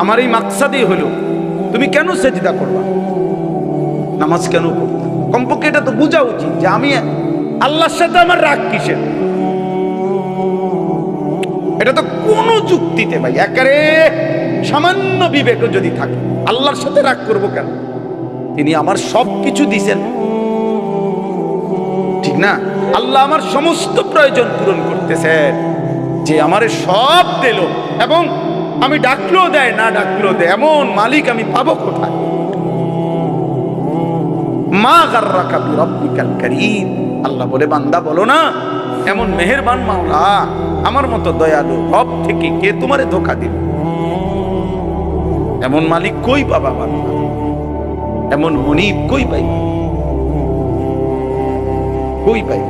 আমার এই মাকসাদই হলো, তুমি কেন সেজদা করবা, নামাজ কেন পড়বা? কমপক্ষে এটা তো বোঝা উচিত যে আমি আল্লাহর সাথে আমার রাগ কিসের। এটা তো কোনো যুক্তিতে ভাই একেবারে সামান্য বিবেকও যদি থাকে, আল্লাহর সাথে রাগ করব কেন? তিনি আমার সব কিছু দিছেন, ঠিক না? আল্লাহ আমার সমস্ত প্রয়োজন পূরণ করতেছেন, যে আমারে সব দিল এবং আমি ডাকলেও দেয় না ডাকলেও দেয়, এমন মালিক আমি পাবো কোথায়? মা গাররাকা বিরাব্বিকাল কারীম। আল্লাহ বলে, বান্দা বলো না, এমন মেহেরবান মাওলা, আমার মতো দয়ালু রব থেকে কে তোমারে ধোঁকা দিল? এমন মালিক কই পাবা বান্দা? এমন মুনিব কই পাই? কই পাই?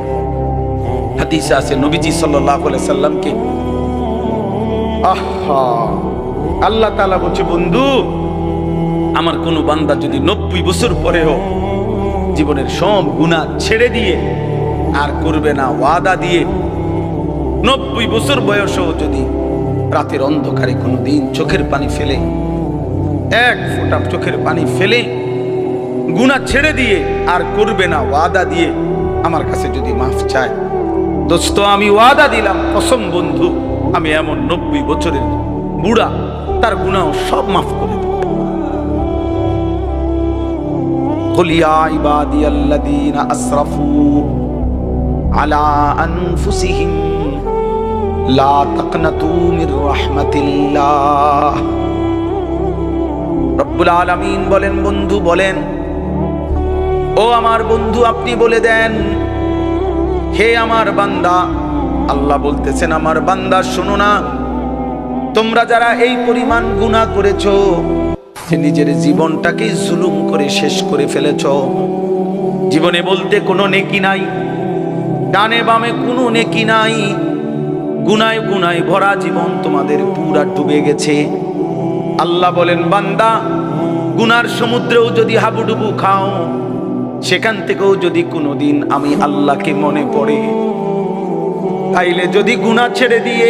হাদিসে আছে নবীজি সাল্লাল্লাহু আলাইহি সাল্লামকে আল্লাহ তাআলা বলছে, বন্ধু আমার কোন বান্দা যদি 90 বছর পরেও জীবনের সব গুনাহ ছেড়ে দিয়ে আর করবে না ওয়াদা দিয়ে, 90 বছর বয়সেও যদি রাতের অন্ধকারে কোনোদিন চোখের পানি ফেলে, এক ফোঁটা চোখের পানি ফেলে গুনাহ ছেড়ে দিয়ে আর করবে না ওয়াদা দিয়ে আমার কাছে যদি মাফ চায়, দোস্ত আমি ওয়াদা দিলাম, কসম বন্ধু, আমি এমন 90 বছরের বুড়া তার গুনাহ সব মাফ করে দেব। কুল ইয়া ইবাদিয়াল্লাযীনা আসরাফু আলা আনফুসিহিম লা তাকনাতু মির রাহমাতিল্লাহ। রব্বুল আলামিন বলেন, বন্ধু বলেন, ও আমার বন্ধু আপনি বলে দেন, হে আমার বান্দা, আল্লাহ বলতেছেন আমার বান্দা শোনো না, তোমরা যারা এই পরিমাণ গুনাহ করেছো যে নিজের জীবনটাকে জুলুম করে শেষ করে ফেলেছো, জীবনে বলতে কোনো নেকি নাই, ডানে বামে কোনো নেকি নাই, গুনায় গুনায় ভরা জীবন তোমাদের পুরা ডুবে গেছে। আল্লাহ বলেন বান্দা, গুনার সমুদ্রেও যদি হাবুডুবু খাও, সেখান থেকেও যদি কোনোদিন আমি আল্লাহকে মনে পড়ে, তাইলে যদি গুনাহ ছেড়ে দিয়ে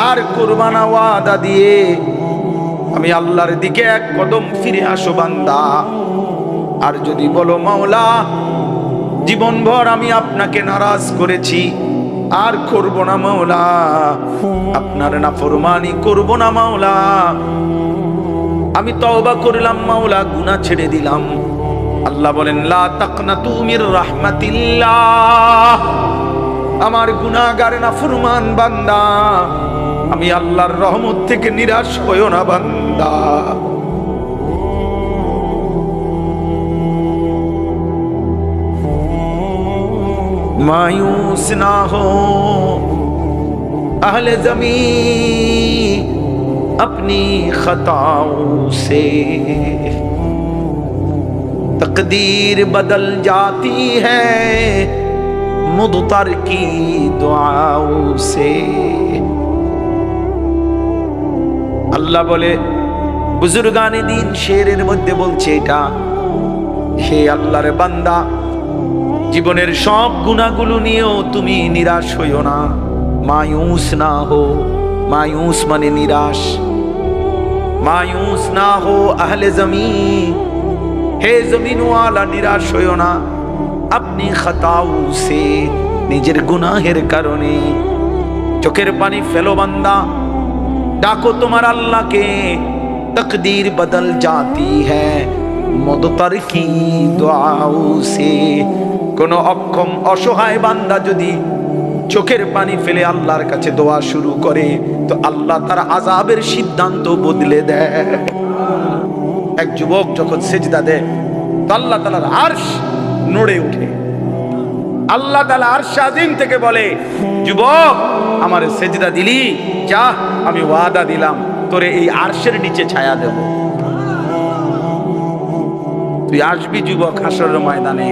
আর করবা না ওয়াদা দিয়ে আমি আল্লাহর দিকে এক কদম ফিরে আসো বান্দা। আর যদি বলো মাওলা জীবনভর আমি আপনাকে নারাজ করেছি, আর করব না মাওলা, আপনার নাফরমানি করব না মাওলা, আমি তওবা করলাম মাওলা, গুনাহ ছেড়ে দিলাম, আল্লাহ বলেন লা তাকনাতু মির রাহমাতিল্লাহ। আমার গুনাহগার নাফরমান বান্দা, আমি আল্লাহর রহমত থেকে নিরাশ হইও না বান্দা। मायूस ना हो अहले ज़मीं अपनी खताओं से, तकदीर बदल जाती है मुदतर की दुआओं से। আল্লাহ বলে, বুজুর্গানে দিন শেরের মধ্যে বলছে এটা, হে আল্লাহর বান্দা, জীবনের সব গুনাহগুলো নিয়েও তুমি নিরাশ হইও না, মায়ুস না হো। মায়ুস মানে নিরাশ। মায়ুস না হো আহলে জমিন, হে জমিনওয়ালা নিরাশ হইও না, আপনি খাতাও সে, নিজের গুনাহের কারণে। চোখের পানি ফেলো বান্দা, ডাকো তোমার আল্লাহকে, তকদীর বদল জাতি হ্যায় মুদতার কি দুআও সে। কোন অক্ষম অসহায় বান্দা যদি চোখের পানি ফেলে আল্লাহর কাছে দোয়া শুরু করে, তো আল্লাহ তার আযাবের সিদ্ধান্ত বদলে দেয়। এক যুবক যখন সিজদা দেয়, তো আল্লাহ তাআলার আরশ নড়ে ওঠে। আল্লাহ তাআলা আরশ আযীম থেকে বলে, যুবক আমার সিজদা দিলি, যা আমি ওয়াদা দিলাম তোরে এই আরশের নিচে ছায়া দেব। তুই আসবি যুবক হাসরের ময়দানে,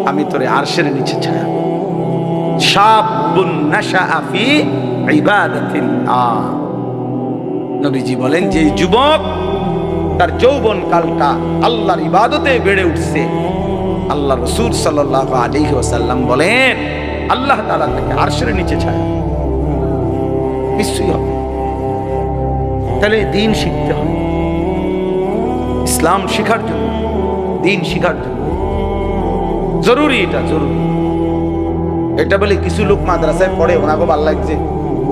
আমি তোরে আরশের নিচে ছায়া। শাবুন নাশাআ ফি ইবাদাতিল্লাহ। নবীজি বলেন যে যুবক তার যৌবন কালটা আল্লাহর ইবাদতে বেড়ে উঠছে, আল্লাহ রাসূল সাল্লাল্লাহু আলাইহি ওয়াসাল্লাম বলেন আল্লাহ তাআলা তাকে আরশের নিচে ছায়া নিশ্চয়ই হবে। তাহলে দিন শিখতে হবে, ইসলাম শিখার জন্য, দিন শিখার জন্য জরুরি, এটা জরুরি। এটা বলে কিছু লোক মাদ্রাসায় পড়ে, ওনাকে ভাল লাগছে,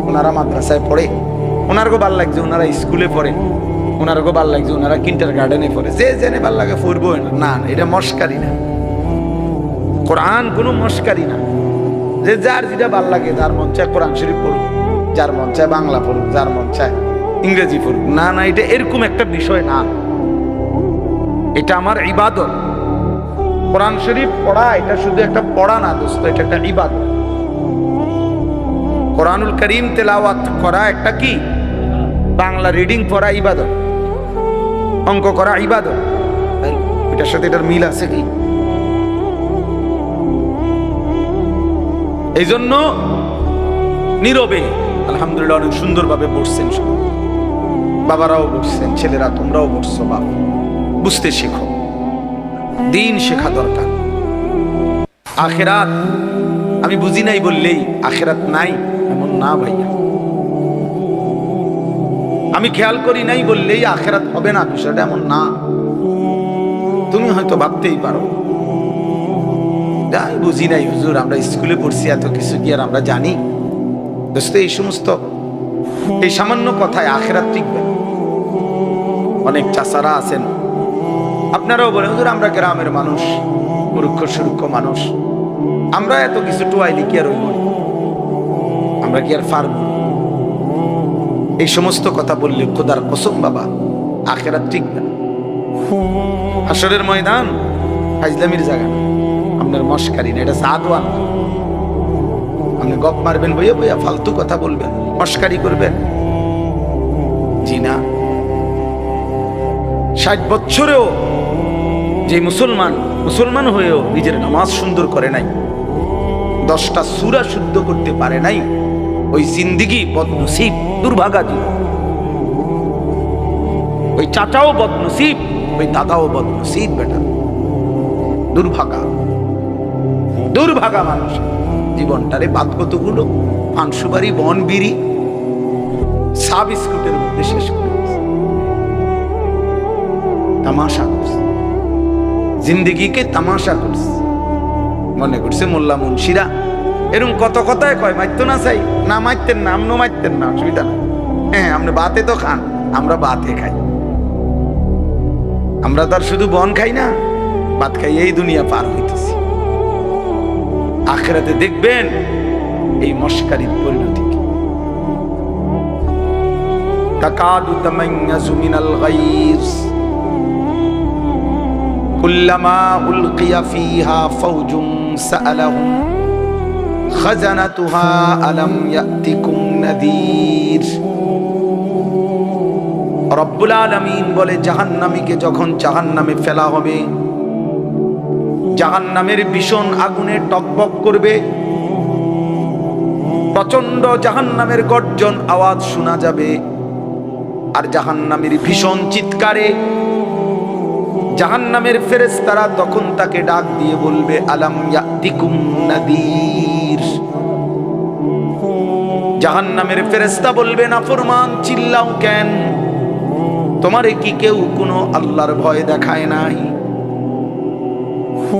ওনারা মাদ্রাসায় পড়ে, ওনারকে ভাল লাগছে, ওনারা স্কুলে পড়ে, ওনারকে ভাল লাগছে, ওনারা কিন্টার গার্ডেনে পড়ে, যে জেনে ভাল লাগে পড়বো না। এটা মস্কারি না, কোরআন কোনো মস্কারি না। যে যার যেটা ভাল লাগে, যার মন চায় কোরআন শরীফ পড়ুক, যার মন চায় বাংলা পড়ুক, যার মন চায় ইংরেজি পড়ুক, না না, এটা এরকম একটা বিষয় না। এটা আমার ইবাদত। কোরআন শরীফ পড়া এটা শুধু একটা পড়া না দোস্ত, এটা একটা ইবাদত। কোরআনুল করিম তেলাওয়াত করা একটা কি, বাংলা রিডিং পড়া ইবাদত, অঙ্ক করা ইবাদত। এটার সাথে এটার মিল আছে কি? এই জন্য নীরবে আলহামদুলিল্লাহ অনেক সুন্দরভাবে বসছেন, বাবারাও বসছেন, ছেলেরা তোমরাও বসছো। বাবা বুঝতে শেখো, দিন শেখা দরকার। আখেরাত আমি বুঝি নাই বললেই আখেরাত নাই এমন না ভাইয়া, আমি খেয়াল করি নাই বললেই আখেরাত হবে না, বিষয়টা এমন না। তুমি হয়তো ভাবতেই পারো আমি বুঝি নাই হুজুর, আমরা স্কুলে পড়ছি, এত কিছু কি আর আমরা জানি? দোস্ত এই সমস্ত এই সামান্য কথায় আখেরাত টিকবে। অনেক চাচারা আছেন, আপনারাও বলেন হুজুর আমরা গ্রামের মানুষ, মূর্খ সুরুক্ষ মানুষ, আমরা এত কিছু টোয়াইলি কি আর হইব, আমরা কি আর পারব? এই সমস্ত কথা বললে খোদার কসম বাবা আখেরাত টিকবে না। হাসরের ময়দান ফাজলামির জায়গা না, আপনার মস্কারি না, এটা সাদওয়ান। আপনি গপ মারবেন বইয়া বইয়া, ফালতু কথা বলবেন, মস্কারি করবেন, জি না। 60 বছরেও যে মুসলমান হয়েও নিজের নামাজ সুন্দর করে নাই, 10টা সূরা শুদ্ধ করতে পারে নাই, ওই জিন্দেগি বদনসিব, দুর্ভাগা জীবন। ওই চাচাও বদনসিব, ওই দাদাও বদনসিব, বেটা দুর্ভাগা মানুষ। জীবনটারে বাদ কতগুলো পানসুবারি বন বিড়ি চা বিস্কুটের মধ্যে শেষ করে তামাশা করছে, জিন্দেগিকে তামাশা করছে। মনে করছে মোল্লা মুন্সিরা এরকম কত কথায় কয়, মারতো না চাই না, মারতেন না, আমনও মারতেন না, অসুবিধা না। হ্যাঁ আপনি বাতে তো খান, আমরা বাতে খাই, আমরা তো আর শুধু বন খাই না, ভাত খাই, এই দুনিয়া পার হইতেছি। আখিরাতে দেখবেন এই মস্কারির পরিণতি কি। তাকাদু তামাইয়াজু মিনাল গাইজ কুল্লামা উলকিয়া ফিহা ফাওজুম সাআলাহুম খাজানাতুহা আলাম ইয়াতিকুম নাযীর। রব্বুল আলামিন বলে জাহান্নামীকে যখন জাহান্নামে ফেলা হবে, জাহান্নামের ভীষণ আগুনে টকবক করবে, প্রচন্ড জাহান্নামের গর্জন আওয়াজ শোনা যাবে, আর জাহান্নামের ভীষণ চিৎকারে জাহান্নামের ফেরেশতারা তখন তাকে ডাক দিয়ে বলবে আলাম ইয়াতিকুম নাযীর। জাহান্নামের ফেরেশতা বলবে নাফরমান চিল্লাও কেন, তোমারে কি কেউ কোনো আল্লাহর ভয় দেখায় নাই?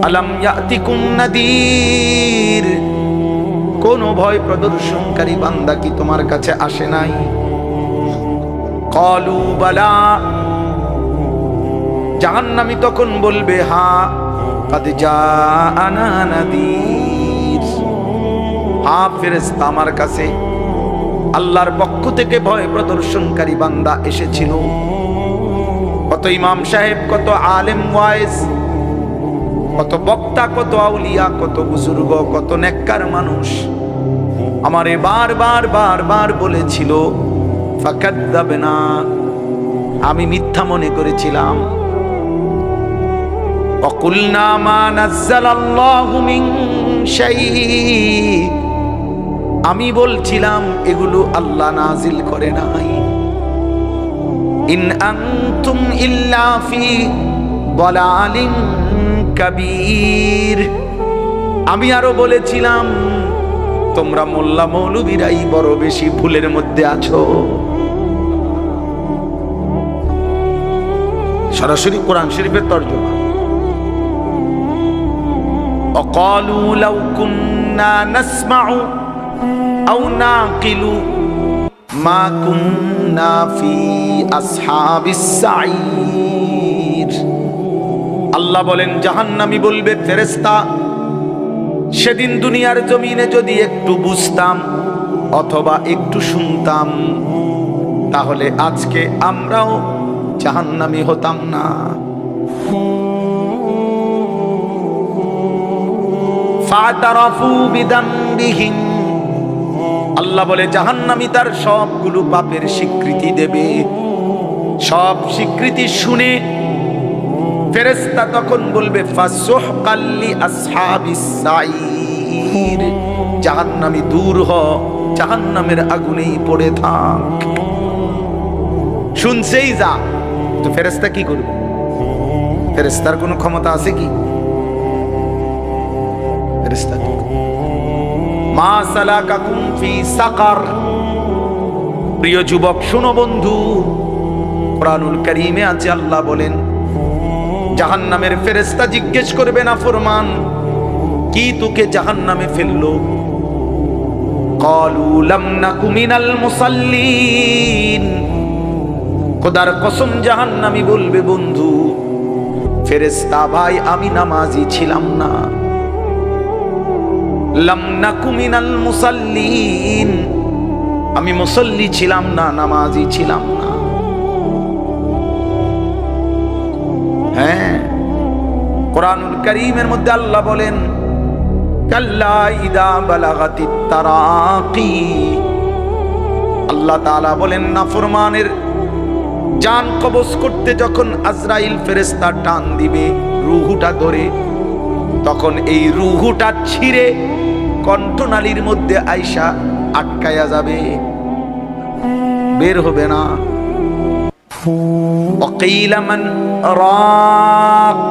আলাম ইয়াতিকুম নাযীর, কোন ভয় প্রদর্শনকারী বান্দা কি তোমার কাছে আসে নাই? ক্বালু বালা, জাহান্নামী তখন বলবে হ্যাঁ, কাদ জাআনা নাযীর, হ্যাঁ ফেরেশতা আমার কাছে আল্লাহর পক্ষ থেকে ভয় প্রদর্শনকারী বান্দা এসেছিল। কত ইমাম সাহেব, কত আলেম ওয়াইজ, কত বক্তা, কত আউলিয়া, কত বুজুর্গ, কত নেককার মানুষ আমারে বারবার বলেছিল ফাকাযযাবনা, আমি মিথ্যা মনে করেছিলাম। ওয়াকুলনা মা নাযালাল্লাহু মিন শাই, আমি বলছিলাম এগুলো আল্লাহ নাজিল করে নাই। ইন আনতুম ইল্লা ফি দালালিন কাবীর, আমি আরো বলেছিলাম তোমরা মোল্লা মৌলবীরাই বড় বেশি ভুলের মধ্যে আছো। সরাসরি কোরআন শরীফের তর্জমা। وقالوا لو كنا نسمع أو نعقل ما كنا في أصحاب السعير। আল্লাহ বলেন জাহান্নামী বলবে, ফেরেশতা সেদিন দুনিয়ার জমিনে যদি একটু বুঝতাম অথবা একটু শুনতাম তাহলে আজকে আমরাও জাহান্নামী হতাম না। ফাতারাফু বিদামবিহিম, আল্লাহ বলে জাহান্নামী তার সবগুলো পাপের স্বীকৃতি দেবে। সব স্বীকৃতি শুনে ফেরেশতা তখন বলবে ফাসুহকাল লি আসহাবিস সাইর, জাহান্নামী দূর হ, জাহান্নামের আগুনেই পড়ে থাক। শুনছেই যা, তো ফেরেশতা কি করবে? ফেরেশতার কোনো ক্ষমতা আছে কি? ফেরেশতা কি? মা সালাকাকুম ফি সাকার। প্রিয় যুবক শোনো বন্ধু, কুরআনুল কারীমে আছে আল্লাহ বলেন জাহান্নামের ফেরেশতা জিজ্ঞেস করবে না ফরমান কি তোকে জাহান্নামে ফেললো? ক্বালু লাম নাকু মিনাল মুসাল্লিন, খোদার কসম জাহান্নামী বলবে বন্ধু ফেরেশতা ভাই আমি নামাজি ছিলাম না। লাম নাকু মিনাল মুসাল্লিন, আমি মুসল্লি ছিলাম না, নামাজি ছিলাম না। হ্যাঁ, কুরআনুল কারীমের মধ্যে আল্লাহ বলেন কাল্লা ইদা বালাগাতিত তারাকি, আল্লাহ তাআলা বলেন নাফরমানের জান কবজ করতে যখন আজরাইল ফেরেশতা টান দিবে রূহটা ধরে, তখন এই রূহটা ছিঁড়ে কণ্ঠনালীর মধ্যে আইসা আটকায়া যাবে, বের হবে না। ওয়াকিলা মান রাক,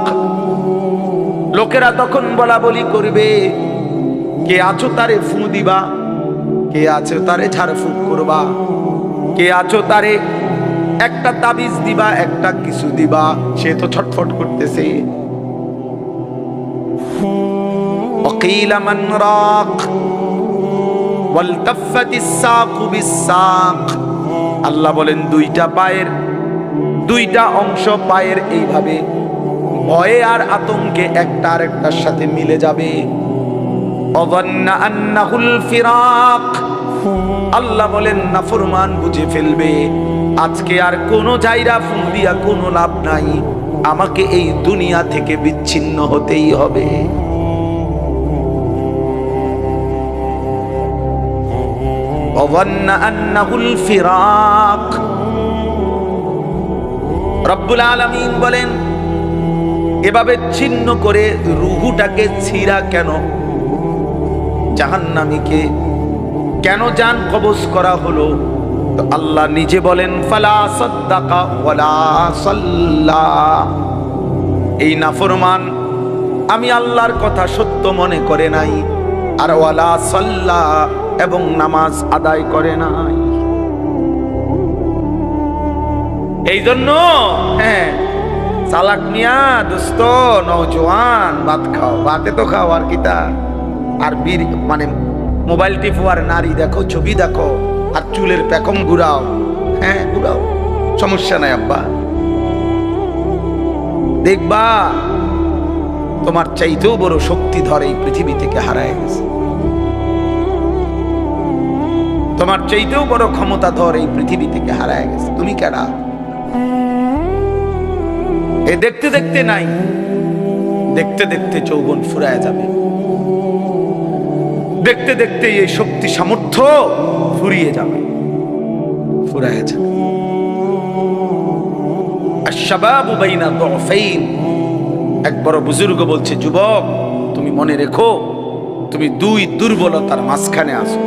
লোকেরা তখন বলা বলি করবে কে আছো তারে ফু দিবা, কে আছো তারে ঝাড়ফুঁক করবা, কে আছো তারে একটা তাবিজ দিবা, একটা কিছু দিবা, সে তো ছটফট করতেছে। ওয়াকিলা মান রাক ওয়ালতাফাতিস সাকু বিসাক, আল্লাহ বলেন দুইটা পায়ের দুইটা অংশ পায়ের এইভাবে ভয়ে আর আতঙ্কে একটা আরেকটার সাথে মিলে যাবে। অযান্না আন্নাহুল ফিরাক, আল্লাহ বলেন নাফরমান বুঝে ফেলবে আজকে আর কোনো জায়গা ফু দিয়া কোনো লাভ নাই, আমাকে এই দুনিয়া থেকে বিচ্ছিন্ন হতেই হবে। অযান্না আন্নাহুল ফিরাক। রব্বুল আলামিন বলেন এভাবে ছিন্ন করে রূহটাকে ছিঁড়া কেন? জাহান্নামীকে কেন জান কবজ করা হলো? তো আল্লাহ নিজে বলেন ফালা সাদ্দাকা ওয়ালা সাল্লা, এই নাফরমান আমি আল্লাহর কথা সত্য মনে করে নাই, আর ওয়ালা সাল্লা এবং নামাজ আদায় করে নাই। এই জন্য হ্যাঁ চালাক মিয়া দোস্ত নওজোয়ান ভাত খাও, ভাতে তো খাও আর কিতা, আর বীর মানে মোবাইল টিপো আর নারী দেখো, ছবি দেখো আর চুলের পেকম ঘুরাও, হ্যাঁ ঘুরাও, সমস্যা নাই আব্বা, দেখবা তোমার চাইতেও বড় শক্তিধর এই পৃথিবী থেকে হারায় গেছে, তোমার চাইতেও বড় ক্ষমতাধর এই পৃথিবী থেকে হারায় গেছে। তুমি কেডা? এ দেখতে দেখতে নাই, দেখতে দেখতে যৌবন ফুরায় যাবে, দেখতে দেখতে এই শক্তি সামর্থ্য ফুরিয়ে যাবে, ফুরায় যাবে। আশ-শাবাবু বাইনা দুফাইন, এক বড় বুজুর্গ বলছে যুবক তুমি মনে রেখো তুমি দুই দুর্বলতার মাঝখানে আছো,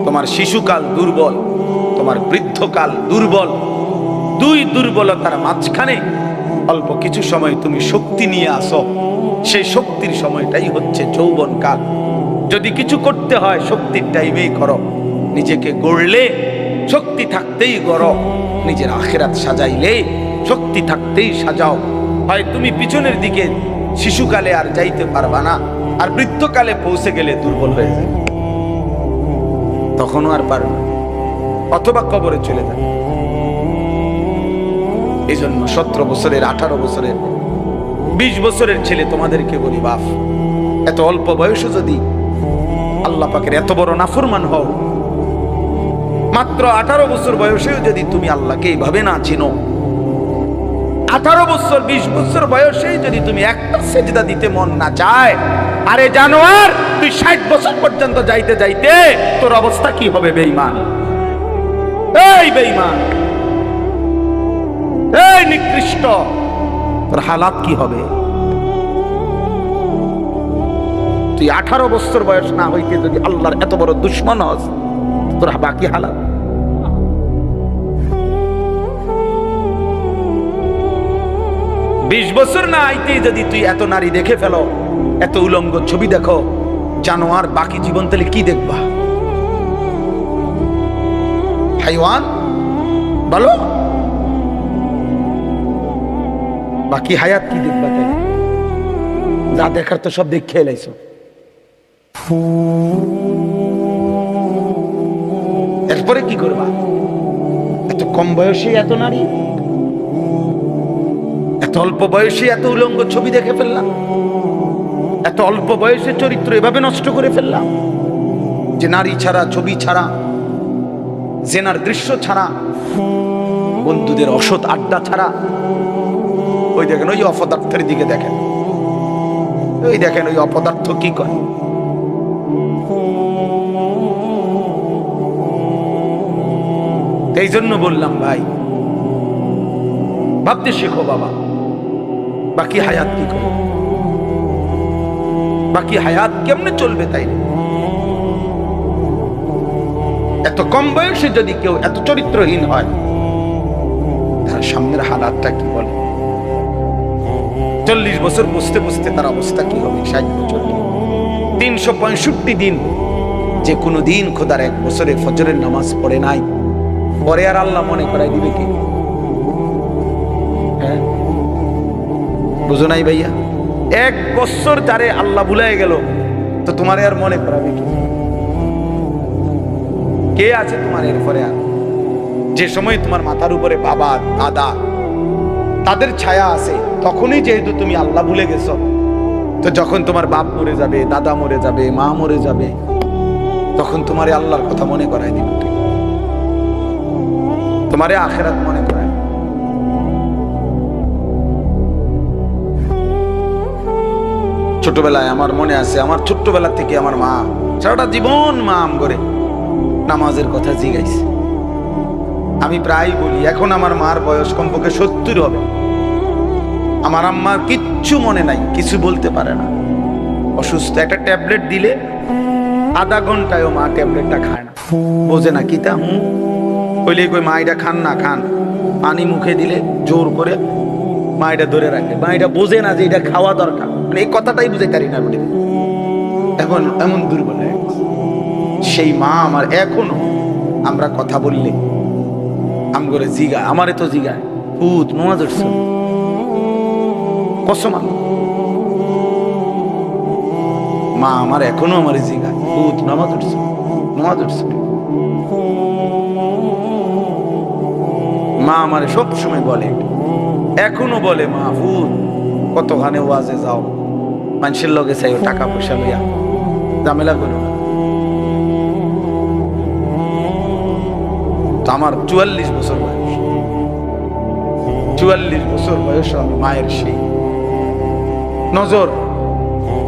তোমার শিশুকাল দুর্বল, তোমার বৃদ্ধকাল দুর্বল, দুই দুর্বলতার মাঝখানে অল্প কিছু সময় তুমি শক্তি নিয়ে আসো, সেই শক্তির সময়টাই হচ্ছে যৌবনকাল। যদি কিছু করতে হয় শক্তির টাইমেই করো, নিজেকে গড়লে শক্তি থাকতেই গড়ো, নিজের আখিরাত সাজাইলে শক্তি থাকতেই সাজাও। হয় তুমি পিছনের দিকে শিশুকালে আর যাইতে পারবা না, আর বৃদ্ধকালে পৌঁছে গেলে দুর্বল হয়ে যাবে, তখনও আর পারবে না, অথবা কবরে চলে যাবে। এই জন্য 17 বছরের, 18 বছরের, 20 বছরের ছেলে তোমাদেরকে বলি, বাপ, এত অল্প বয়সে যদি আল্লাহ পাকের এত বড় নাফরমান হও, মাত্র 18 বছর বয়সেও যদি তুমি আল্লাহকে এইভাবে না চিনো, 18 বছর 20 বছর বয়সেই যদি তুমি একটা সেজদা দিতে মন না চায়, আরে জানোয়ার, তুই 60 বছর পর্যন্ত যাইতে যাইতে তোর অবস্থা কি হবে? বেঈমান, এই বেঈমান, এই নিকৃষ্ট, তোর হালাত কি হবে? তুই 18 বছর বয়স না হইতে যদি আল্লাহর এত বড় দুশ্মন হস, তোর বাকি হালাত। বিশ বছর না আইতেই যদি তুই এত নারী দেখে ফেলো, এত উলঙ্গ ছবি দেখো, জানোয়ার, বাকি জীবন তাহলে কি দেখবা? হাইওয়ান বলো, বাকি হায়াত কি দেখবা? তাই যা দেখার তো সব দেখে এলাইছো। এরপরে কি করবা? এত কম বয়সে এত নারী, এত অল্প বয়সে এত উলঙ্গ ছবি দেখে ফেললাম, এত অল্প বয়সে চরিত্র এভাবে নষ্ট করে ফেললাম যে নারী ছাড়া, ছবি ছাড়া, জেনার দৃশ্য ছাড়া, বন্ধুদের অসৎ আড্ডা ছাড়া। ওই দেখেন, ওই অপদার্থের দিকে দেখেন, ওই দেখেন ওই অপদার্থ কি করে। এই জন্য বললাম ভাই, ভাবতে শেখো বাবা, বাকি হায়াত কি করে, বাকি হায়াত কেমনে চলবে? তাই এত কম বয়সে যদি কেউ এত চরিত্রহীন হয়, তার সামনের হালাতটা কি বলে? 40 বছর বসতে বসতে তার অবস্থা কি হবে? 60 বছর, 365 দিন, যে কোনো দিন খোদার 1 বছরে ফজরের নামাজ পড়ে নাই, পরে আর আল্লাহ মনে করাই দিবে কি? হ্যাঁ, বুঝো নাই ভাইয়া? 1 বছর যারে আল্লাহ ভুলাই গেল, তো তোমারে আর মনে করাবে কি? কে আছে তোমার এরপরে? আর যে সময় তোমার মাথার উপরে বাবা, দাদা, তাদের ছায়া আছে, তখনই যেহেতু তুমি আল্লাহ ভুলে গেছো, তো যখন তোমার বাপ মরে যাবে, দাদা মরে যাবে, মা মরে যাবে, তখন তোমারে আল্লাহর কথা মনে করাই দিবে, তোমারে আখিরাত মনে করায়। ছোটবেলায় আমার মনে আছে, আমার ছোট্টবেলা থেকে আমার মা সারাটা জীবন মা আম করে নামাজের কথা জিগাইছে। আমি প্রায় বলি, এখন আমার মার বয়স কমপক্ষে 70 হবে, আমার আম্মার কিচ্ছু মনে নাই, কিছু বলতে পারে না, অসুস্থ। একটা ট্যাবলেট দিলে আধা ঘন্টায়ও মা ট্যাবলেটটা খায় না, বোঝে না কি তা কইলে কই মা এটা খান না, খান। পানি মুখে দিলে জোর করে মা এটা ধরে রাখে, মা এটা বোঝে না যে এটা খাওয়া দরকার, মানে এই কথাটাই বুঝে পারি না। এখন এমন দুর্বল হয়ে গেছে সেই মা আমার। এখনো আমরা কথা বললে আম করে জিগায়, আমারে তো জিগায়, ভূত নমাজ উঠছে কসমান। মা আমার এখনো আমার জিগায়, ভূত নামাজ উঠছে, নামাজ উঠছে। মা আমারে সব সময় বলে, এখনো বলে, মা ভূত, কতখানে ওয়াজে যাও, মানুষের লগে চাইও, টাকা পয়সা লইয়া ঝামেলা করো। তো আমার 44 বছর বয়স, 44 বছর বয়স, মায়ের সেই নজর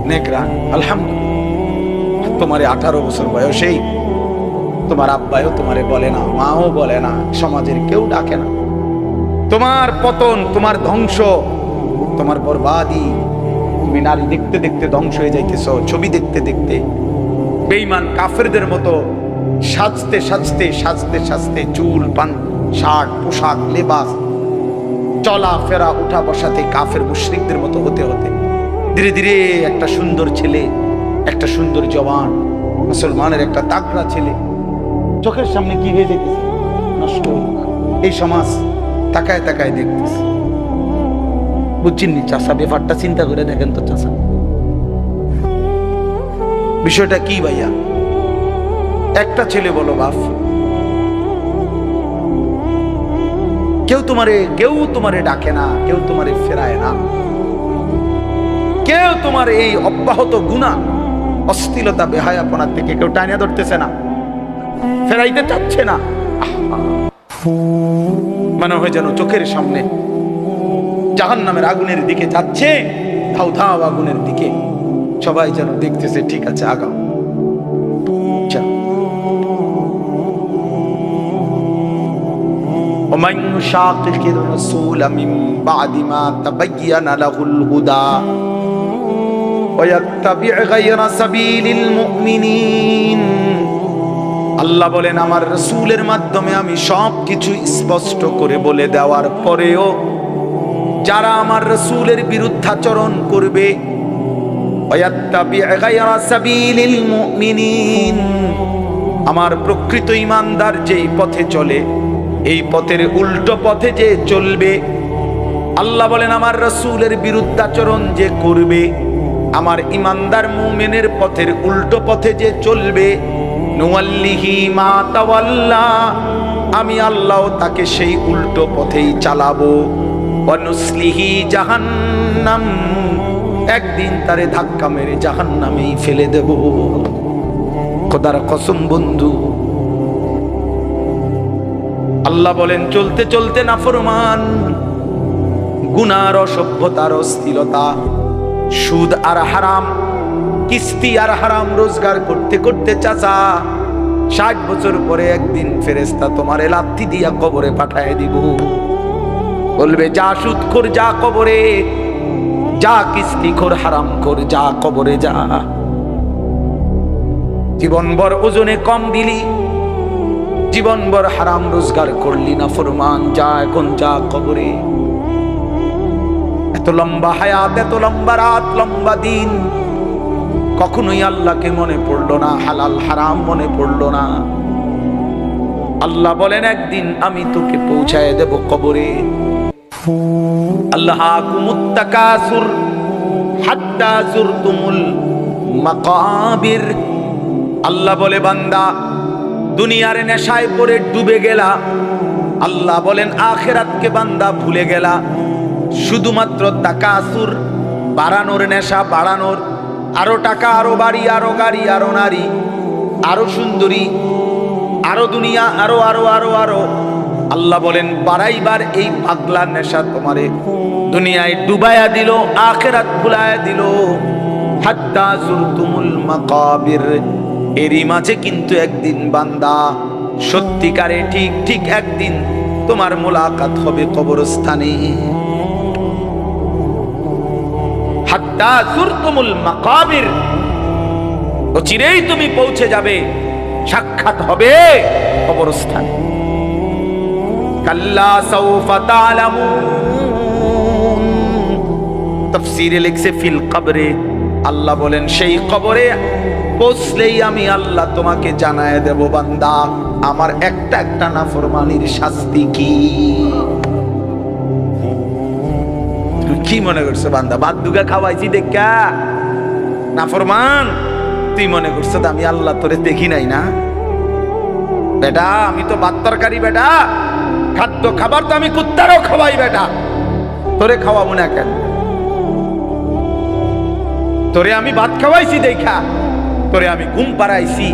নেকরান। আলহামদুলিল্লাহ, তোমার 18 বছর বয়সেই তোমার আব্বাও তোমারে বলে না, মাও বলে না, সমাজের কেউ ডাকে না। তোমার পতন, তোমার ধ্বংস, তোমার বরবাদি, তুমি নারী দেখতে দেখতে ধ্বংস হয়ে যাইতেছ, ছবি দেখতে দেখতে বেঈমান কাফেরদের মতো সাজতে সাজতে সাজতে সাজতে, চুল, পান, শার্ট, পোশাক, লেবাস, চলা ফেরা, উঠা বসাতে কাফের মুশরিকদের মতো হতে হতে ধীরে ধীরে একটা সুন্দর ছেলে, একটা সুন্দর জওয়ান মুসলমানের একটা তাগড়া ছেলে চোখের সামনে কি হয়ে যেতেছে, নষ্ট। এই সমাজ তাকায় তাকায় দেখতেছে। বুঝছেন নি চাষা? ব্যাপারটা চিন্তা করে দেখেন তো চাষা, বিষয়টা কি ভাইয়া? একটা ছেলে বলো বাপ, কেউ তোমারে ডাকে না, কেউ তোমারে ফেরায় না, কেউ তোমার এই অব্যাহত গুনাহ, অশ্লীলতা, বেহায়াপনার থেকে কেউ টানিয়া ধরতেছে না, ফেরাইতে চাচ্ছে না। মনে হয় যেন চোখের সামনে জাহান্নামের আগুনের দিকে যাচ্ছে, ধাও ধাও আগুনের দিকে। সবাই যেন দেখতেছে, ঠিক আছে আগাও। ومن يشاقق الرسول من بعد ما تبين له الهدى ويتبع غير سبيل المؤمنين, আল্লাহ বলেন আমার রাসূলের মাধ্যমে আমি সবকিছু স্পষ্ট করে বলে দেওয়ার পরেও যারা আমার রাসূলের বিরুদ্ধাচরণ করবে, ওয়াত্তাবি গায়রা সাবিলিল মুমিনিন, আমার প্রকৃত ঈমানদার যেই পথে চলে এই পথের উল্টো পথে যে চলবে, আল্লাহ বলেন আমার রাসূলের বিরুদ্ধাচরণ যে করবে, আমার ঈমানদার মুমিনের পথের উল্টো পথে যে চলবে, নুওয়াল্লিহি মা তাওয়াল্লা, আমি আল্লাহ তাকে সেই উল্টো পথেই চালাবো। ওয়া নুসলিহি জাহান্নাম, একদিন তারে ধাক্কা মেরে জাহান্নামেই ফেলে দেব। খোদার কসম বন্ধু, আল্লাহ বলেন চলতে চলতে নাফরমান, গুনার, অসভ্যতার, অশ্লীলতা, সুদ আর হারাম, কিস্তি আর হারাম রোজগার করতে করতে চাচা 60 বছর পরে একদিন ফেরেশতা তোমারে লাথি দিয়া কবরে পাঠায় দিব। বলবে যা সুদখোর যা কবরে, যা কিস্তিখোর হারামখোর যা কবরে যা। জীবনভর ওজনে কম দিলি, জীবনভর হারাম রোজগার করলি, না ফরমান, যা এখন যা কবরে। এত লম্বা হায়াত, এত লম্বা রাত, লম্বা দিন, কখনোই আল্লাহকে মনে পড়লো না, হালাল হারাম মনে পড়লো না। আল্লাহ বলেন একদিন আমি তোকে পৌঁছায় দেব কবরে। আল্লাহাকুমুত তাকাসুর হাত্তা যুরতুমুল মাকাবির, আল্লাহ বলে বান্দা দুনিয়ার নেশায় পড়ে ডুবে গেলা, আল্লাহ বলেন আখিরাতকে বান্দা ভুলে গেলা। শুধুমাত্র তাকাসুর, বাড়ানোর নেশা, বাড়ানোর, আরো টাকা, আরো বাড়ি, আরো গাড়ি, আরো নারী, আরো সুন্দরী, আরো দুনিয়া, আরো আরো আরো আরো। আল্লাহ বলেন বাড়াইবার এই পাগলা নেশা তোমারে দুনিয়ায় ডুবাইয়া দিল, আখিরাত ভুলাইয়া দিল। হাত্তা যুরতুমুল মাকাবির, এরই মাঝে কিন্তু একদিন বান্দা সত্যিকারে ঠিক ঠিক একদিন তোমার মোলাকাত হবে কবরস্থানে। হাত্তা যুরতুমুল মাকাবির, অচিরেই তুমি পৌঁছে যাবে, সাক্ষাৎ হবে কবরস্থানে। কাল্লা সাউফা তা'লামুন, তাফসীরে লিখছে ফিল কবরে, আল্লাহ বলেন সেই কবরে পৌঁছলেই আমি আল্লাহ তোমাকে জানায় দেব বান্দা আমার একটা একটা নাফরমানির শাস্তি কি। কি মনে করছো বান্দা, ভাত দুগা খাওয়াইছি দেখা নাফরমান, তুই মনে করছো আমি আল্লাহ তোরে দেখি নাই না? বেটা আমি তো ভাত তরকারি, বেটা খাদ্য খাবার তো আমি কুত্তারও খাওয়াই, বেটা তোরে খাওয়াবো না কেন? তোরে আমি ভাত খাওয়াইছি দেখা, তোরে আমি ঘুম পাড়াইছি,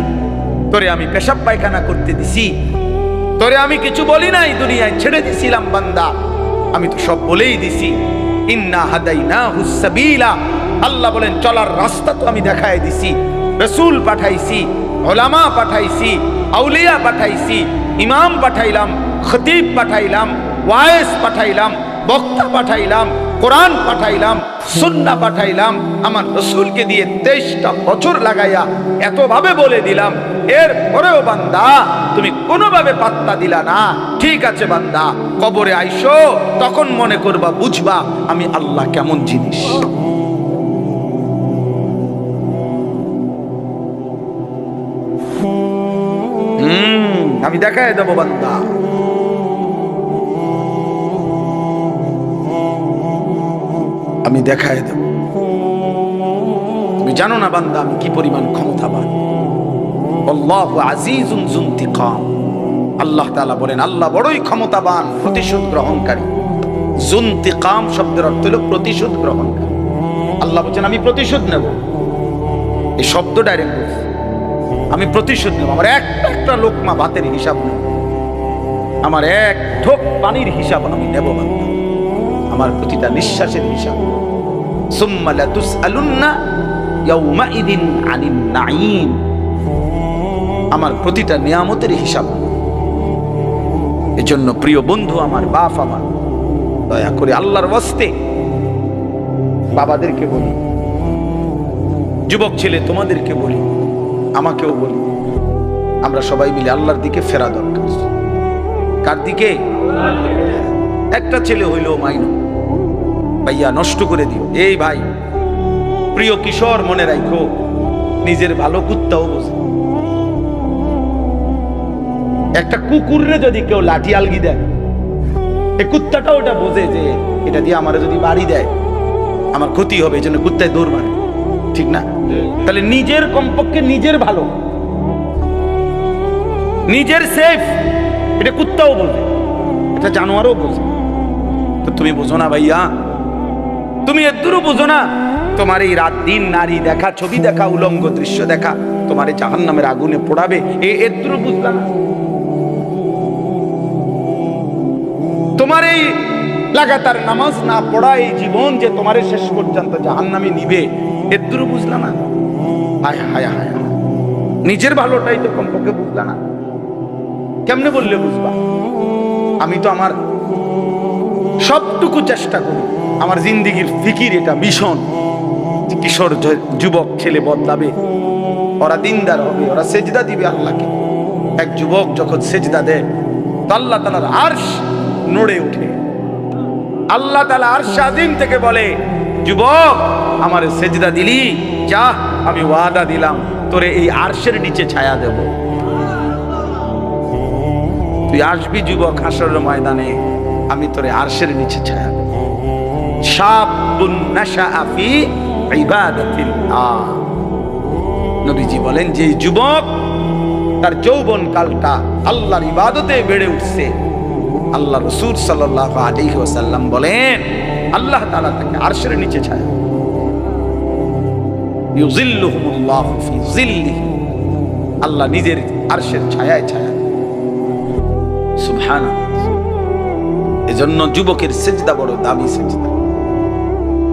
তোরে আমি পেশাব পায়খানা করতে দিছি, তোরে আমি কিছু বলি নাই, দুনিয়ায় ছেড়ে দিছিলাম বান্দা, আমি তো সব বলেই দিছি। ইন্না হাদাইনাহুস সাবিলা, আল্লাহ বলেন চলার রাস্তা তো আমি দেখায় দিছি, রাসূল পাঠাইছি, উলামা পাঠাইছি, আউলিয়া পাঠাইছি, ইমাম পাঠাইলাম, খতিব পাঠাইলাম, ওয়াইজ পাঠাইলাম, বক্তা পাঠাইলাম, কোরআন পাঠাইলাম, সুন্নাহ পাঠাইলাম, আমার রাসূলকে দিয়ে 23টা বছর লাগাইয়া এতভাবে বলে দিলাম। এর পরেও বান্দা তুমি কোনোভাবে পাত্তা দিলা না। ঠিক আছে বান্দা, কবরে আইসো, তখন মনে করবা, বুঝবা আমি আল্লাহ কেমন জিনিস। আমি দেখায় দেব বান্দা। আমি দেখায় দেব। তুমি জানো না বান্দা আমি কি পরিমাণ ক্ষমতাবান। আল্লাহু আজিজুন যুনতিকাম। আল্লাহ তাআলা বলেন আল্লাহ বড়ই ক্ষমতাবান, প্রতিশোধ গ্রহণকারী। যুনতিকাম শব্দের অর্থ হলো প্রতিশোধ গ্রহণকারী। আল্লাহ বলেন আমি প্রতিশোধ নেব। এই শব্দ ডাইরেক্ট বলছে আমি প্রতিশোধ নেব। আমার একটা লোকমা ভাতের হিসাব নেব, আমার এক ঢোক পানির হিসাব আমি নেব বান্দা, আমার প্রতিটা নিঃশ্বাসের হিসাব। সুম্মা লাতুসআলুন্না ইয়াউমাইদিন আনিন নাঈম। আমার প্রতিটা নিয়ামতের হিসাব। এজন্য প্রিয় বন্ধু আমার, বাপ আমার, দয়া করে আল্লাহর ওয়াস্তে বাবাদেরকে বলি, যুবক ছেলে তোমাদেরকে বলি, আমাকেও বলি, আমরা সবাই মিলে আল্লাহর দিকে ফেরা দরকার। কার দিকে? একটা ছেলে হইলেও মাইনো ভাইয়া নষ্ট করে দিও। এই ভাই, প্রিয় কিশোর মনে রাখো, নিজের ভালো কুত্তাও বোঝে। একটা কুকুররে যদি কেউ লাঠি আলগি দেয়, এই কুত্তাটা ওটা বোঝে যে এটা দিয়ে আমার যদি বাড়ি দেয় আমার ক্ষতি হবে, এই জন্য কুত্তায় দৌড় মারে, ঠিক না? তাহলে নিজের কমপক্ষে নিজের ভালো, নিজের সেফ, এটা কুত্তাও বোঝে, এটা জানোয়ারও বোঝে। তো তুমি বোঝো না ভাইয়া, তুমি এদুরও বোঝো না তোমার এই রাত দিন নারী দেখা, ছবি দেখা, উলঙ্গ দৃশ্য দেখা তোমার এই জাহান্নামের আগুনে পোড়াবে, এদুরও বুঝলা না? তোমার এই লাগাতার নামাজ না পড়া এই জীবন যে তোমার শেষ পর্যন্ত জাহান্নামে নিবে, এদুরও বুঝলা না? হায় হায় হায়, নিজের ভালোটাই তো কমপক্ষে বুঝলা না। কেমনে বললে বুঝবা? আমি তো আমার সবটুকু চেষ্টা করি, আমার জিন্দিগির ফিকির এটা মিশন, কিশোর যুবক ছেলে বদলাবে, ওরা দিনদার হবে, ওরা সেজদা দিবে আল্লাহকে। এক যুবক যখন সেজদা দেয় তো আল্লাহ তাআলার আরশ নড়ে ওঠে। আল্লাহ তাআলা আরশ আযীম থেকে বলে, যুবক আমার সেজদা দিলি, যা আমি ওয়াদা দিলাম তোরে এই আরশের নিচে ছায়া দেব। তুই আসবি যুবক হাসরের ময়দানে, আমি তোরে আরশের নিচে ছায়া দেব। শাবুন নাশাআ ফি ইবাদাতিল্লাহ। নবীজি বলেন যে যুবক তার যৌবন কালটা আল্লাহর ইবাদতে বেড়ে উঠছে, আল্লাহ রাসূল সাল্লাল্লাহু আলাইহি ওয়াসাল্লাম বলেন আল্লাহ তাআলা তাকে আরশের নিচে ছায়া, ইউযিল্লুহুমুল্লাহু ফি যিল্লিহি, আল্লাহ নিজের আরশের ছায়ায় ছায়া। সুবহানাল্লাহ। এজন্য যুবকের সেজদা বড় দামি সেজদা,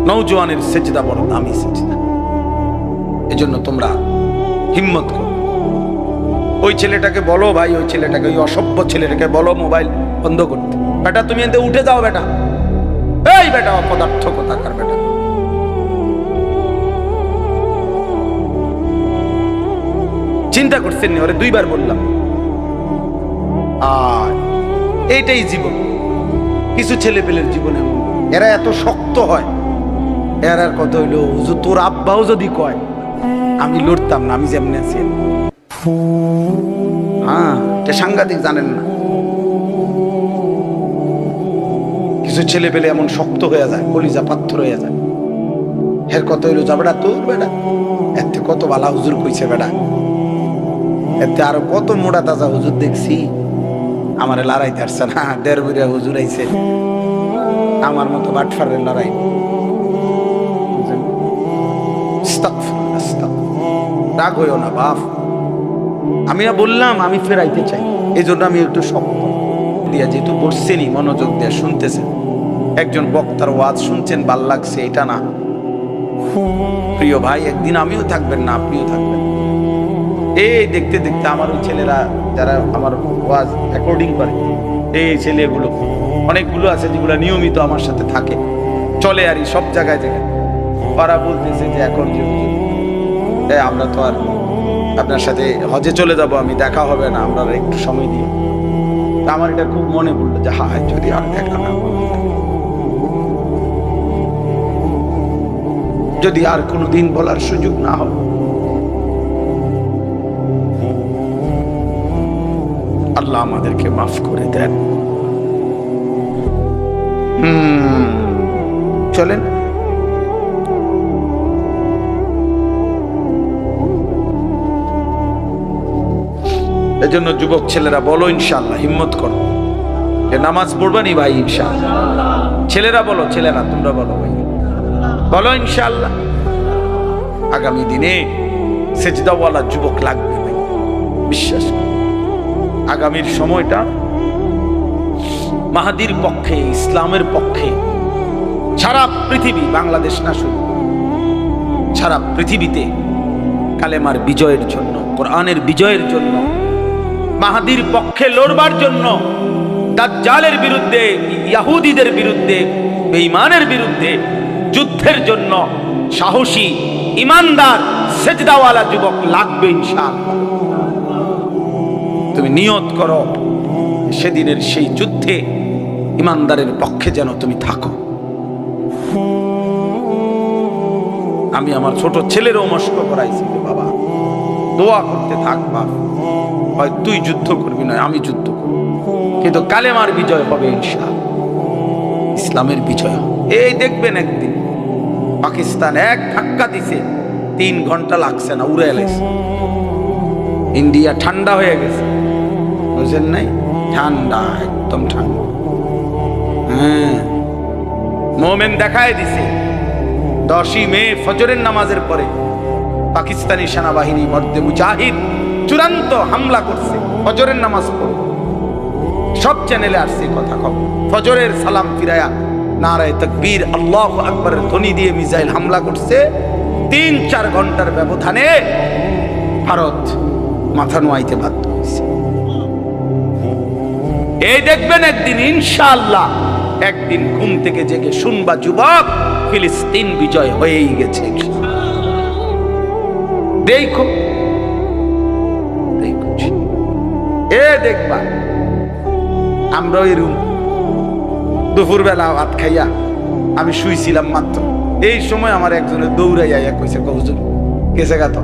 নওজোয়ানের সেজদা বড় দামি সেজদা। এজন্য তোমরা হিম্মত করো। ওই ছেলেটাকে বলো ভাই, ওই ছেলেটাকে, ওই অসভ্য ছেলেটাকে বলো মোবাইল বন্ধ করতে। বেটা তুমি এতে উঠে যাও বেটা, এই বেটা অপদার্থ কোথাকার বেটা। চিন্তা করছেন নি? ওরে দুইবার বললাম। আর এইটাই জীবন। কিছু ছেলে পেলের জীবনে এরা এত শক্ত হয়, এরার কথা হইলো হুজুর তোর আব্বাও যদি কয় আমি লড়তাম না, আমি যেমনি আছি। হ্যাঁ, এটা সাংঘাতিক, জানেন না? কিছু ছেলে পেলে এমন শক্ত হয়ে যায়, কলিজা পাথর হয়ে যায়। এর কথা হইলো যা বেটা তোর বেটা, এতে কত বালা হুজুর কইছে বেটা, এতে আরো কত মোটা তাজা হুজুর দেখছি, আমারে লড়াইতে আসছে না। 1.5 বিঘা হুজুর আইছে, আমার মতো বাটফারের লড়াই। রাগ হইও না বাপ, আমি বললাম আমি ফেরাইতে চাই, এই জন্য আমি একটু শক্ত দিয়া, যেহেতু বসছেনি মনোযোগ দিয়ে শুনতেছেন, একজন বক্তার ওয়াজ শুনছেন, ভাল লাগছে, এটা না। প্রিয় ভাই, একদিন আমিও থাকবেন না, আপনিও থাকবেন। এই দেখতে দেখতে আমার ওই ছেলেরা যারা আমার ওয়াজ রেকর্ডিং করে, এই ছেলেগুলো অনেকগুলো আছে যেগুলো নিয়মিত আমার সাথে থাকে, চলে আর সব জায়গায় জায়গায়। ওরা বলতেছে যে এখন যে আমরা তো আর আপনার সাথে হজে চলে যাব, আমি দেখা হবে না, আমরা একটু সময় দিয়ে। আমার এটা খুব মনে পড়লো যে হায় যদি আর দেখা না, যদি আর কোনোদিন বলার সুযোগ না হয়। আল্লাহ আমাদেরকে মাফ করে দেন। চলেন এজন্য যুবক ছেলেরা বলো ইনশাআল্লাহ, হিম্মত করো, এ নামাজ পড়বা নি ভাই ইনশাআল্লাহ। ছেলেরা বলো, ছেলেরা তোমরা বলো ভাই, বলো ইনশাআল্লাহ। আগামী দিনে সেজদাওয়ালা যুবক লাগবে ভাই, বিশ্বাস করো। আগামীর সময়টা মাহাদির পক্ষে, ইসলামের পক্ষে। সারা পৃথিবী, বাংলাদেশ না শুধু, সারা পৃথিবীতে কালেমার বিজয়ের জন্য, কোরআনের বিজয়ের জন্য, মাহাদির পক্ষে লড়বার জন্য, দাজ্জালের বিরুদ্ধে, ইহুদিদের বিরুদ্ধে, বেঈমানের বিরুদ্ধে যুদ্ধের জন্য সাহসী, ইমানদার, সেজদাওয়ালা যুবক লাগবে ইনশাআল্লাহ। তুমি নিয়ত করো সেদিনের সেই যুদ্ধে ইমানদারের পক্ষে যেন তুমি থাকো। আমি আমার ছোট ছেলেরও মস্ক করাইছি, বাবা দোয়া করতে থাকবা, হয় তুই যুদ্ধ করবি না আমি যুদ্ধ করব, কিন্তু কালেমার বিজয় হবে ইনশাআল্লাহ, ইসলামের বিজয় হবে। এই দেখবেন একদিন পাকিস্তান এক ধাক্কা দিছে, 3 ঘন্টা লাগছে না, উড়ে এলেছে। ইন্ডিয়া ঠান্ডা হয়ে গেছে, বুঝেন নাই? ঠান্ডা, একদম ঠান্ডা। হ্যাঁ, মোমেন দেখায় দিছে 10ই মে ফজরের নামাজের পরে পাকিস্তানি সেনাবাহিনী মধ্যে মুজাহিদ চূড়ান্ত হামলা করছে ফজরের নামাজ পড়ে। সব চ্যানেলে আসছে কথা কম। ফজরের সালাম ফিরায়া নারায়ে তাকবীর, আল্লাহু আকবারের ধ্বনি দিয়ে মিসাইল হামলা করছে। 3-4 ঘন্টার ব্যবধানে ভারত মাথা নোয়াইতে বাধ্য হয়েছে। এই দেখবেন একদিন ইনশাআল্লাহ, একদিন ঘুম থেকে জেগে শুনবা যুবক, ফিলিস্তিন বিজয় হয়েই গেছে। দেখো এ দেখবা, আমরা ওই রুম দুপুরবেলা ভাত খাইয়া আমি শুইছিলাম মাত্র, এই সময় আমার একজনের দৌড়াইয়া কইছে, হুজুর গেছে গা, তো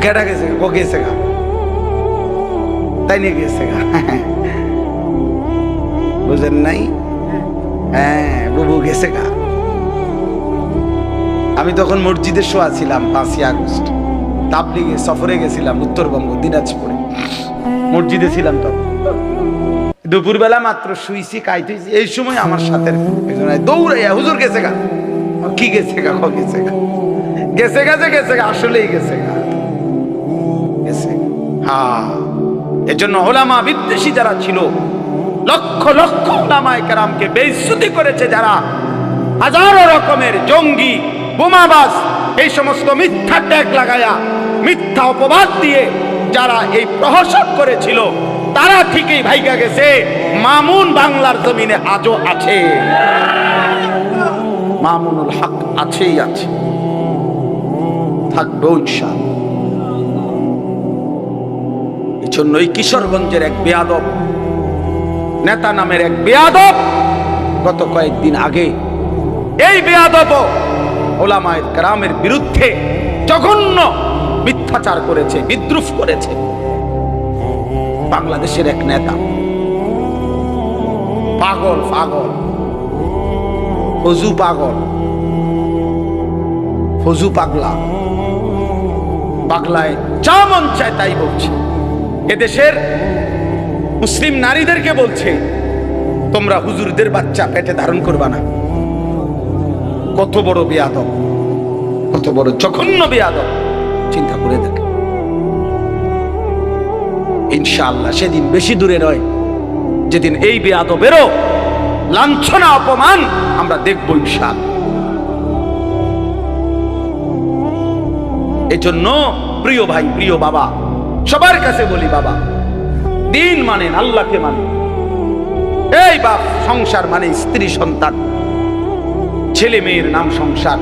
কেটা গেছে, ও গেছে গা, তাই নিয়ে গেছে গা, বুঝেন নাই? হ্যাঁ, বুবু গেছে গা। আমি তখন মসজিদে শোয়া ছিলাম, 5ই আগস্ট তাবলিগে সফরে গেছিলাম উত্তরবঙ্গ, দিনাজপুরে। মসজিদে ছিলাম তখন, দুপুরবেলা মাত্র শুইছি, কাইতেছি, এই সময় আমার সাথে দৌড়াইয়া, হুজুর গেছে গা। কি গেছে গা? গেছে গা, গেছে গা, গেছে গা, আসলেই গেছে গা, গেছে। হ্যাঁ, এজন্য ওলামা বিদ্বেষী যারা ছিল, লক্ষ লক্ষ ওলামায়ে কেরামকে বেইজ্জতি করেছে যারা, হাজারো রকমের জঙ্গি, বোমাবাজ, এই সমস্ত মিথ্যা ট্যাগ লাগায়া, মিথ্যা অপবাদ দিয়ে যারা এই প্রহসন করেছিল, তারা ঠিকই ভাইগা গেছে। মামুন বাংলার জমিনে আজও আছে, মামুনুল হক আছেই আছে, থাকবে ইনশাআল্লাহ। এই জন্যই কিশোরগঞ্জের এক বেয়াদব নেতা নামের এক বেয়াদব গত কয়েকদিন আগে, এই বেয়াদব ওলামায়ে কেরামের বিরুদ্ধে জঘন্য মিথ্যাচার করেছে, বিদ্রুপ করেছে। বাংলাদেশের এক নেতা, পাগল পাগল, ফজু পাগল, ফজু পাগলা, পাগলায় যা মন চায় তাই বলছে। এদেশের মুসলিম নারীদেরকে বলছে, তোমরা হুজুরদের বাচ্চা পেটে ধারণ করবা না। কত বড় বেয়াদব, কত বড় জঘন্য বেয়াদব, চিন্তা করে দেখে। ইনশাআল্লাহ সেদিন বেশি দূরে নয়, যেদিন এই বেয়াদবেরও লাঞ্ছনা অপমান আমরা দেখব ইনশাআল্লাহ। এজন্য প্রিয় ভাই, প্রিয় বাবা, সবার কাছে বলি, বাবা দিন মানেন, আল্লাহকে মানেন। এই বাপ, সংসার মানে স্ত্রী সন্তান, ছেলে মেয়ের নাম সংসার,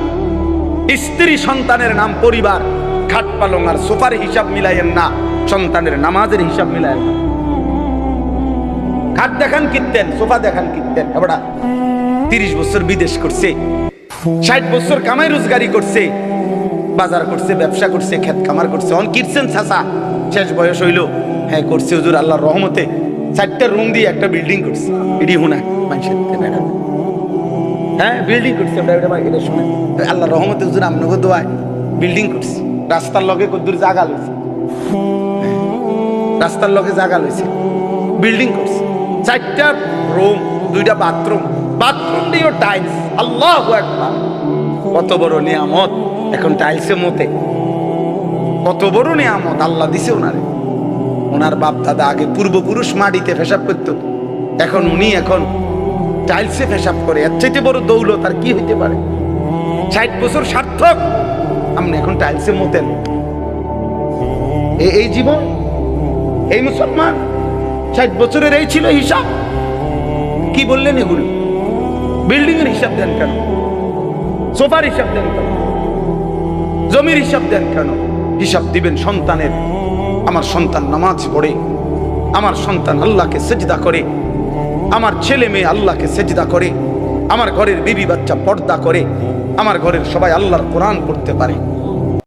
স্ত্রী সন্তানের নাম পরিবার। খাট পালং আর সোফার হিসাব মিলাইয়েন না, সন্তানের নামাজের হিসাব মিলাইয়েন না। খাট দেখান কিনতেন, সোফা দেখান কিনতেন, এবারে 30 বছর বিদেশ করছে, 60 বছর কামাই রোজগারি করছে, বাজার করছে, ব্যবসা করছে, ক্ষেত খামার করছে, অন কিনছেন চাচা, শেষ বয়স হইল, হ্যাঁ করছে হুজুর আল্লাহর রহমতে 4টা রুম দিয়ে একটা বিল্ডিং করছে। এডি হুনা মানুষের, হ্যাঁ বিল্ডিং করছে, এটা শুনে আল্লাহর রহমতে হুজুর আপনাকে দোয়ায় বিল্ডিং করছে, রাস্তার লগে কদ্দুর জায়গা লইছে। রাস্তার লগে জায়গা লইছে, বিল্ডিং করছে, 4টা রুম, 2টা বাথরুম, বাথরুম দিয়েও টাইলস। আল্লাহু আকবার, কত বড় নিয়ামত। এখন টাইলসে মতে, কত বড় নিয়ামত আল্লাহ দিছে ওনারে। ওনার বাপ দাদা আগে পূর্বপুরুষ মাটিতে পেশাব করত, এখন উনি এখন টাইলসে পেশাব করে। এর চাইতে বড় দৌলত আর কি হইতে পারে? 60 বছর সার্থক, আপনি এখন টাইলসে মতেন। এই জীবন, এই মুসলমান, 60 বছরের এই ছিল হিসাব। কি বললেন এগুলো? বিল্ডিং এর হিসাব দেন কেন? সোফার হিসাব দেন কেন? জমির হিসাব দেন কেন? হিসাব দিবেন সন্তানের। আমার সন্তান নামাজ পড়ে, আমার সন্তান আল্লাহকে সেজদা করে, আমার ছেলে মেয়ে আল্লাহকে সেজদা করে, আমার ঘরের বিবি বাচ্চা পর্দা করে, আমার ঘরের সবাই আল্লাহর কোরআন পড়তে পারে।